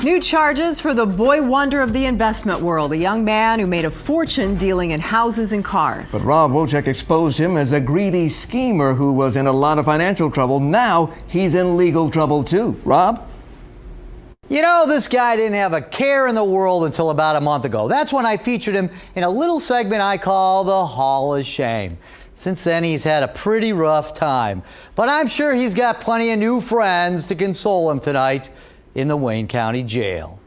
New charges for the boy wonder of the investment world, a young man who made a fortune dealing in houses and cars. But Rob Wojcik exposed him as a greedy schemer who was in a lot of financial trouble. Now he's in legal trouble too. Rob? You know, this guy didn't have a care in the world until about a month ago. That's when I featured him in a little segment I call the Hall of Shame. Since then, he's had a pretty rough time. But I'm sure he's got plenty of new friends to console him tonight in the Wayne County Jail.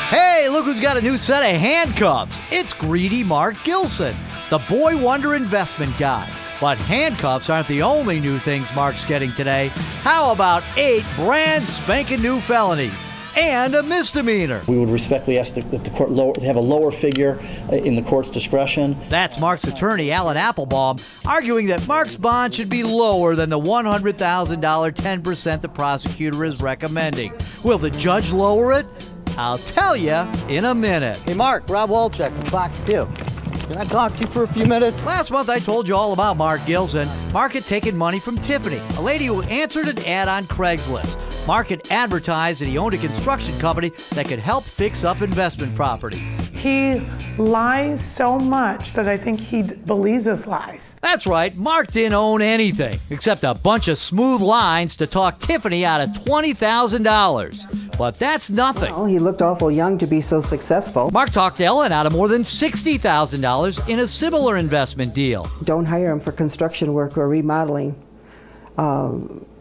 Hey, look who's got a new set of handcuffs. It's greedy Mark Gilson, the boy wonder investment guy. But handcuffs aren't the only new things Mark's getting today. How about 8 brand spanking new felonies and a misdemeanor? We would respectfully ask that the court have a lower figure in the court's discretion. That's Mark's attorney, Alan Applebaum, arguing that Mark's bond should be lower than the $100,000 10% the prosecutor is recommending. Will the judge lower it? I'll tell you in a minute. Hey, Mark, Rob Wojcik from Fox 2. Can I talk to you for a few minutes? Last month, I told you all about Mark Gilson. Mark had taken money from Tiffany, a lady who answered an ad on Craigslist. Mark had advertised that he owned a construction company that could help fix up investment properties. He lies so much that I think he believes his lies. That's right, Mark didn't own anything except a bunch of smooth lines to talk Tiffany out of $20,000. But that's nothing. Well, he looked awful young to be so successful. Mark talked Ellen out of more than $60,000 in a similar investment deal. Don't hire him for construction work or remodeling,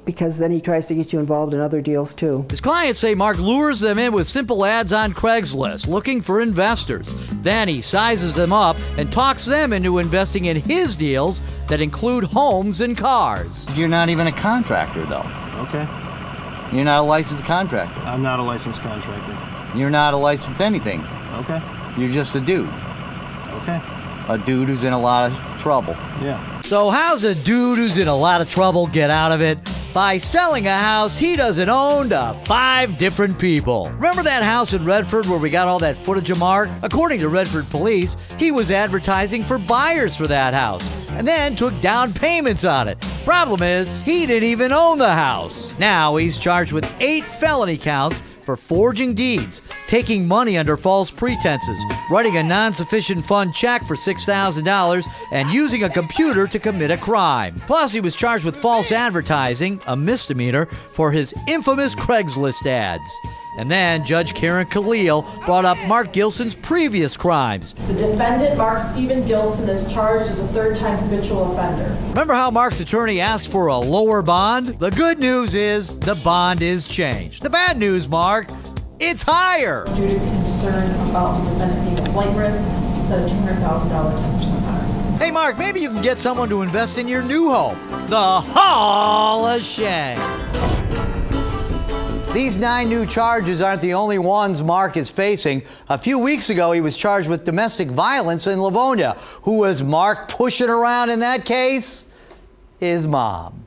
because then he tries to get you involved in other deals too. His clients say Mark lures them in with simple ads on Craigslist looking for investors. Then he sizes them up and talks them into investing in his deals that include homes and cars. You're not even a contractor, though. Okay. You're not a licensed contractor. I'm not a licensed contractor. You're not a licensed anything. Okay. You're just a dude. Okay. A dude who's in a lot of trouble. Yeah. So how's a dude who's in a lot of trouble get out of it? By selling a house he doesn't own to 5 different people. Remember that house in Redford where we got all that footage of Mark? According to Redford police, he was advertising for buyers for that house and then took down payments on it. Problem is, he didn't even own the house. Now he's charged with 8 felony counts for forging deeds, taking money under false pretenses, writing a non-sufficient fund check for $6,000, and using a computer to commit a crime. Plus, he was charged with false advertising, a misdemeanor, for his infamous Craigslist ads. And then Judge Karen Khalil brought up Mark Gilson's previous crimes. The defendant, Mark Stephen Gilson, is charged as a third-time habitual offender. Remember how Mark's attorney asked for a lower bond? The good news is the bond is changed. The bad news, Mark, it's higher. Due to concern about the defendant being a flight risk, he said a $200,000 10% higher. Hey, Mark, maybe you can get someone to invest in your new home. The Hall of Shame. These 9 new charges aren't the only ones Mark is facing. A few weeks ago, he was charged with domestic violence in Livonia. Who was Mark pushing around in that case? His mom.